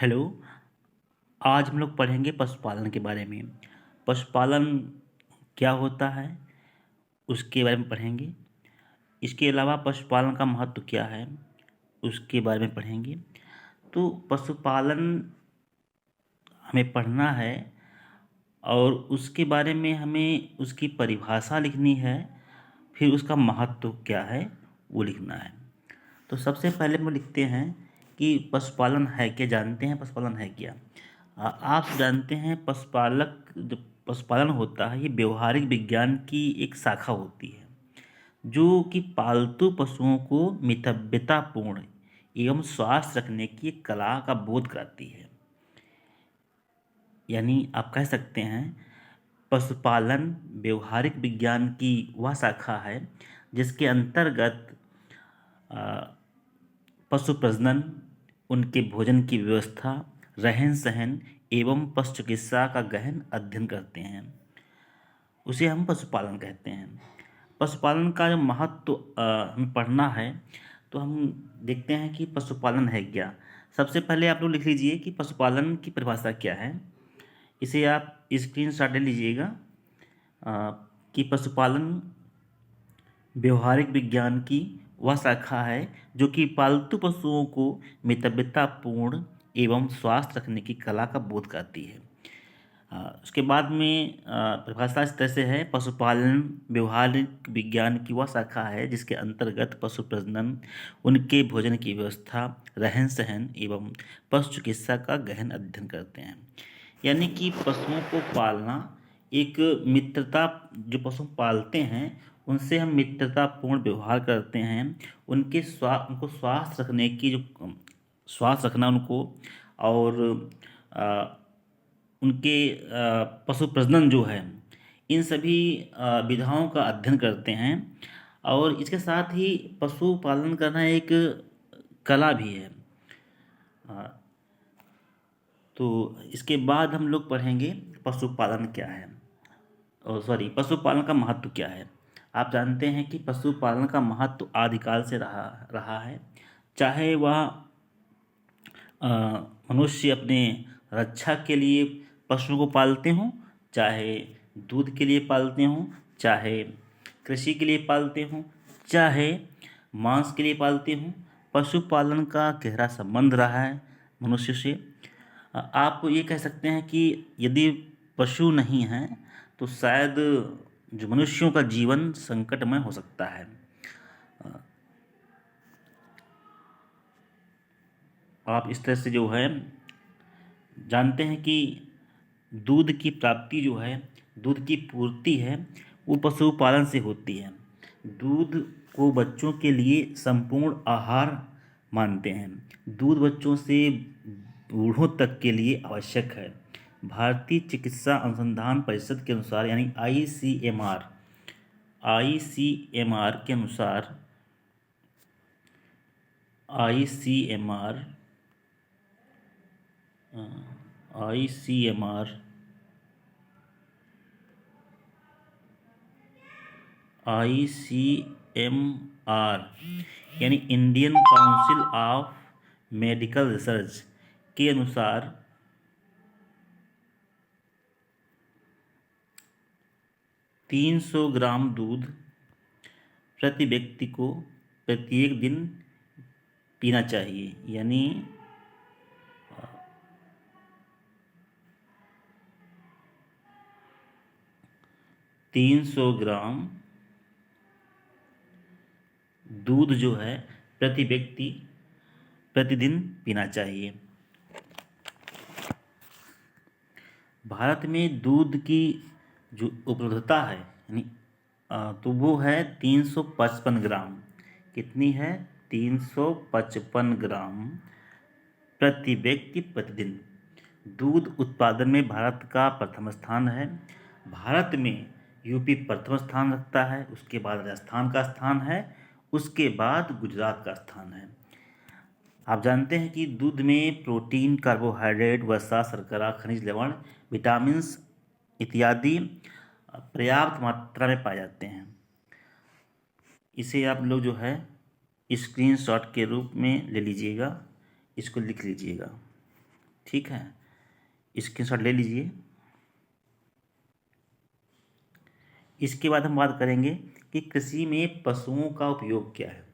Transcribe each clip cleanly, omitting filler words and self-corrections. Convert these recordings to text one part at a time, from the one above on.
Hello. आज हम लोग पढ़ेंगे पशुपालन के बारे में। पशुपालन क्या होता है उसके बारे में पढ़ेंगे। इसके अलावा पशुपालन का महत्व क्या है उसके बारे में पढ़ेंगे। तो पशुपालन हमें पढ़ना है और उसके बारे में हमें उसकी परिभाषा लिखनी है, फिर उसका महत्व क्या है वो लिखना है। तो सबसे पहले हम लिखते हैं कि पशुपालन है क्या। जानते हैं पशुपालन है क्या? आप जानते हैं पशुपालक जो पशुपालन होता है ये व्यवहारिक विज्ञान की एक शाखा होती है जो कि पालतू पशुओं को मितव्यतापूर्ण एवं स्वास्थ्य रखने की एक कला का बोध कराती है। यानी आप कह सकते हैं पशुपालन व्यवहारिक विज्ञान की वह शाखा है जिसके अंतर्गत पशु प्रजनन, उनके भोजन की व्यवस्था, रहन सहन एवं पशु चिकित्सा का गहन अध्ययन करते हैं, उसे हम पशुपालन कहते हैं। पशुपालन का जो महत्व हमें पढ़ना है तो हम देखते हैं कि पशुपालन है क्या। सबसे पहले आप लोग लिख लीजिए कि पशुपालन की परिभाषा क्या है। इसे आप स्क्रीन शॉट ले लीजिएगा कि पशुपालन व्यवहारिक विज्ञान की वह शाखा है जो कि पालतू पशुओं को मितव्यतापूर्ण एवं स्वास्थ्य रखने की कला का बोध कराती है। उसके बाद में परिभाषा इस तरह से है, पशुपालन व्यवहारिक विज्ञान की वह शाखा है जिसके अंतर्गत पशु प्रजनन, उनके भोजन की व्यवस्था, रहन सहन एवं पशु चिकित्सा का गहन अध्ययन करते हैं। यानी कि पशुओं को पालना एक मित्रता, जो पशु पालते हैं उनसे हम मित्रतापूर्ण व्यवहार करते हैं, उनको स्वास्थ्य रखने की जो स्वास्थ्य रखना उनको, और उनके पशु प्रजनन जो है इन सभी विधाओं का अध्ययन करते हैं। और इसके साथ ही पशु पालन करना एक कला भी है। तो इसके बाद हम लोग पढ़ेंगे पशुपालन क्या है, और सॉरी पशुपालन का महत्व क्या है। आप जानते हैं कि पशुपालन का महत्व आदिकाल से रहा रहा है। चाहे वह मनुष्य अपने रक्षा के लिए पशुओं को पालते हों, चाहे दूध के लिए पालते हों, चाहे कृषि के लिए पालते हों, चाहे मांस के लिए पालते हों, पशुपालन का गहरा संबंध रहा है मनुष्य से। आप ये कह सकते हैं कि यदि पशु नहीं हैं तो शायद जो मनुष्यों का जीवन संकटमय हो सकता है। आप इस तरह से जो है जानते हैं कि दूध की प्राप्ति जो है, दूध की पूर्ति है, वो पशुपालन से होती है। दूध को बच्चों के लिए संपूर्ण आहार मानते हैं। दूध बच्चों से बूढ़ों तक के लिए आवश्यक है। भारतीय चिकित्सा अनुसंधान परिषद के अनुसार यानी आईसीएमआर के अनुसार आईसीएमआर यानी Indian council of medical research के अनुसार 300 ग्राम दूध प्रति व्यक्ति को प्रत्येक दिन पीना चाहिए। यानी 300 ग्राम दूध जो है प्रति व्यक्ति प्रतिदिन पीना चाहिए। भारत में दूध की जो उपलब्धता है यानी तो वो है 355 ग्राम। कितनी है? 355 ग्राम प्रति व्यक्ति प्रतिदिन। दूध उत्पादन में भारत का प्रथम स्थान है। भारत में यूपी प्रथम स्थान रखता है, उसके बाद राजस्थान का स्थान है, उसके बाद गुजरात का स्थान है। आप जानते हैं कि दूध में प्रोटीन, कार्बोहाइड्रेट, वसा, शर्करा, खनिज लवण, विटामिन्स इत्यादि पर्याप्त मात्रा में पाए जाते हैं। इसे आप लोग जो है स्क्रीनशॉट के रूप में ले लीजिएगा, इसको लिख लीजिएगा। ठीक है, स्क्रीनशॉट ले लीजिए। इसके बाद हम बात करेंगे कि कृषि में पशुओं का उपयोग क्या है।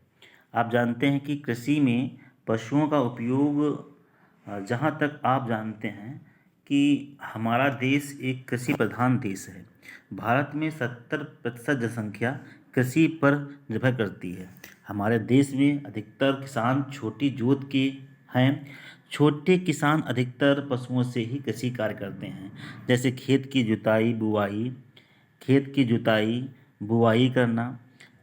आप जानते हैं कि कृषि में पशुओं का उपयोग, जहाँ तक आप जानते हैं कि हमारा देश एक कृषि प्रधान देश है। भारत में 70% जनसंख्या कृषि पर निर्भर करती है। हमारे देश में अधिकतर किसान छोटी जोत के हैं। छोटे किसान अधिकतर पशुओं से ही कृषि कार्य करते हैं, जैसे खेत की जुताई, बुआई करना,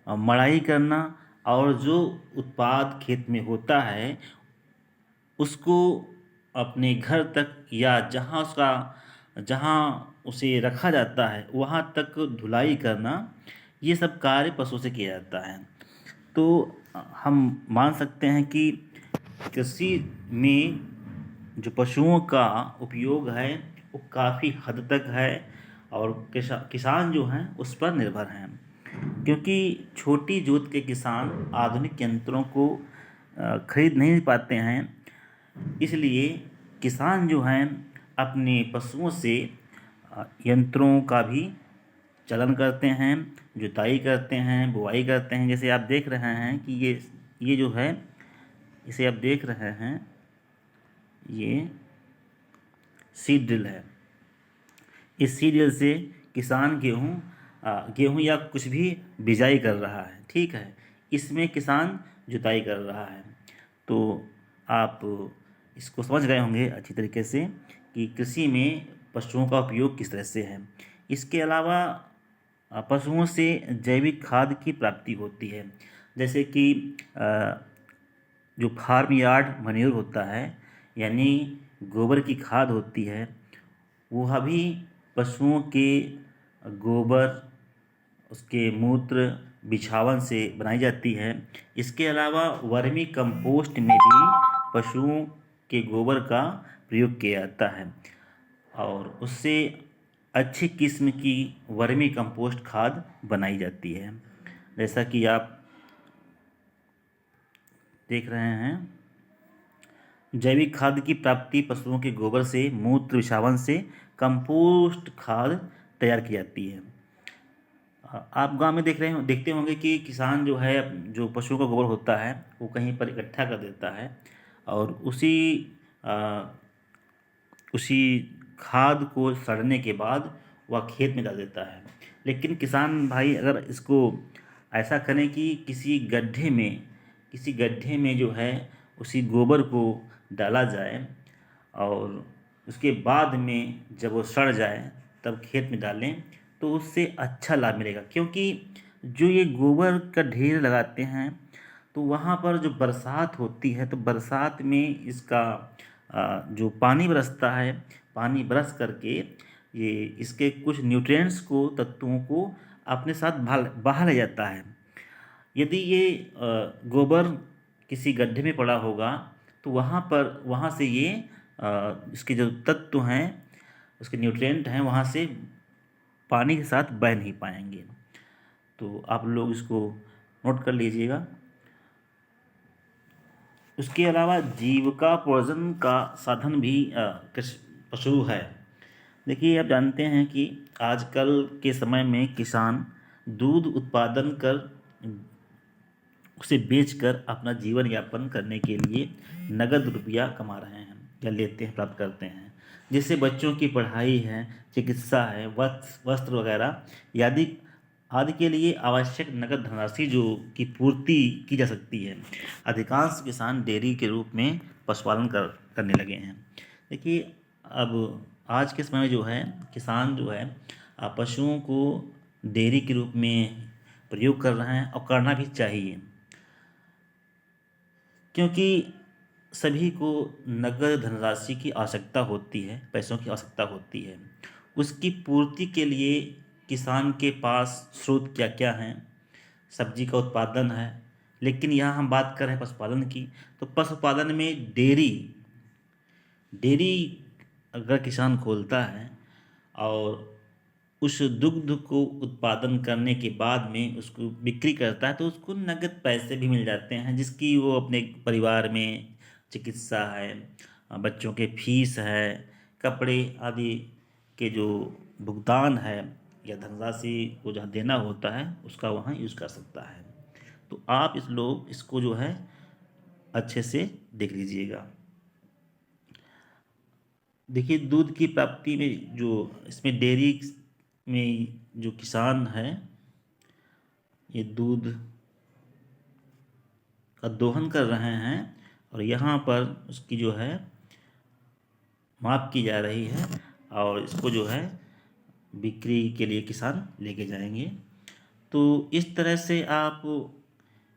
मड़ाई करना, और जो उत्पाद खेत में होता है उसको अपने घर तक या जहाँ उसे रखा जाता है वहाँ तक धुलाई करना, ये सब कार्य पशु से किया जाता है। तो हम मान सकते हैं कि कृषि में जो पशुओं का उपयोग है वो काफ़ी हद तक है, और किसान जो हैं उस पर निर्भर हैं, क्योंकि छोटी जोत के किसान आधुनिक यंत्रों को खरीद नहीं पाते हैं। इसलिए किसान जो हैं अपने पशुओं से यंत्रों का भी चलन करते हैं, जुताई करते हैं, बुआई करते हैं। जैसे आप देख रहे हैं कि ये जो है, इसे आप देख रहे हैं, ये सीड ड्रिल है। इस सीड ड्रिल से किसान गेहूँ या कुछ भी बिजाई कर रहा है, ठीक है। इसमें किसान जुताई कर रहा है। तो आप इसको समझ गए होंगे अच्छी तरीके से कि कृषि में पशुओं का उपयोग किस तरह से है। इसके अलावा पशुओं से जैविक खाद की प्राप्ति होती है, जैसे कि जो फार्म यार्ड मैन्योर होता है, यानी गोबर की खाद होती है, वह भी पशुओं के गोबर, उसके मूत्र, बिछावन से बनाई जाती है। इसके अलावा वर्मी कंपोस्ट में भी पशुओं के गोबर का प्रयोग किया जाता है, और उससे अच्छी किस्म की वर्मी कंपोस्ट खाद बनाई जाती है। जैसा कि आप देख रहे हैं, जैविक खाद की प्राप्ति पशुओं के गोबर से, मूत्र, बिछावन से कंपोस्ट खाद तैयार की जाती है। आप गांव में देखते होंगे कि किसान जो है, जो पशुओं का गोबर होता है वो कहीं पर इकट्ठा कर देता है, और उसी खाद को सड़ने के बाद वह खेत में डाल देता है। लेकिन किसान भाई अगर इसको ऐसा करें कि किसी गड्ढे में जो है उसी गोबर को डाला जाए, और उसके बाद में जब वो सड़ जाए तब खेत में डालें, तो उससे अच्छा लाभ मिलेगा। क्योंकि जो ये गोबर का ढेर लगाते हैं तो वहाँ पर जो बरसात होती है, तो बरसात में इसका जो पानी बरसता है, पानी बरस करके ये इसके कुछ न्यूट्रिएंट्स को, तत्वों को अपने साथ बहा ले जाता है। यदि ये गोबर किसी गड्ढे में पड़ा होगा तो वहाँ से ये इसके जो तत्व हैं, उसके न्यूट्रिएंट हैं, वहाँ से पानी के साथ बह नहीं पाएंगे। तो आप लोग इसको नोट कर लीजिएगा। उसके अलावा जीविकोपार्जन का साधन भी पशु है। देखिए, आप जानते हैं कि आजकल के समय में किसान दूध उत्पादन कर उसे बेचकर अपना जीवन यापन करने के लिए नगद रुपया कमा रहे हैं या लेते हैं, प्राप्त करते हैं, जिससे बच्चों की पढ़ाई है, चिकित्सा है, वस्त्र वगैरह आदि के लिए आवश्यक नगद धनराशि जो की पूर्ति की जा सकती है। अधिकांश किसान डेयरी के रूप में पशुपालन करने लगे हैं। देखिए, अब आज के समय में जो है किसान जो है पशुओं को डेयरी के रूप में प्रयोग कर रहे हैं, और करना भी चाहिए, क्योंकि सभी को नगद धनराशि की आवश्यकता होती है, पैसों की आवश्यकता होती है। उसकी पूर्ति के लिए किसान के पास स्रोत क्या क्या हैं। सब्जी का उत्पादन है, लेकिन यहाँ हम बात कर रहे हैं पशुपालन की। तो पशुपालन में डेयरी अगर किसान खोलता है और उस दुग्ध को उत्पादन करने के बाद में उसको बिक्री करता है, तो उसको नगद पैसे भी मिल जाते हैं, जिसकी वो अपने परिवार में चिकित्सा है, बच्चों के फीस है, कपड़े आदि के जो भुगतान है या धनराशि को जहाँ देना होता है उसका वहाँ यूज़ कर सकता है। तो आप इसको जो है अच्छे से देख लीजिएगा। देखिए, दूध की प्राप्ति में जो इसमें डेयरी में जो किसान है, ये दूध का दोहन कर रहे हैं और यहाँ पर उसकी जो है माप की जा रही है और इसको जो है बिक्री के लिए किसान लेके जाएंगे। तो इस तरह से आप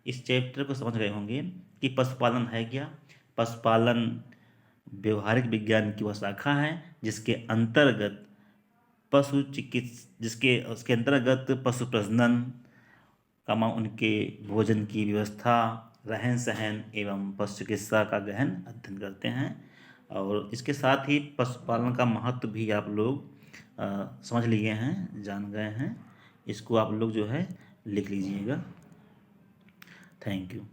इस चैप्टर को समझ गए होंगे कि पशुपालन है क्या। पशुपालन व्यवहारिक विज्ञान की वह शाखा है जिसके अंतर्गत जिसके उसके अंतर्गत पशु प्रजनन, उनके भोजन की व्यवस्था, रहन सहन एवं पशु चिकित्सा का गहन अध्ययन करते हैं। और इसके साथ ही पशुपालन का महत्व भी आप लोग समझ लिए हैं, जान गए हैं। इसको आप लोग जो है लिख लीजिएगा। Thank you.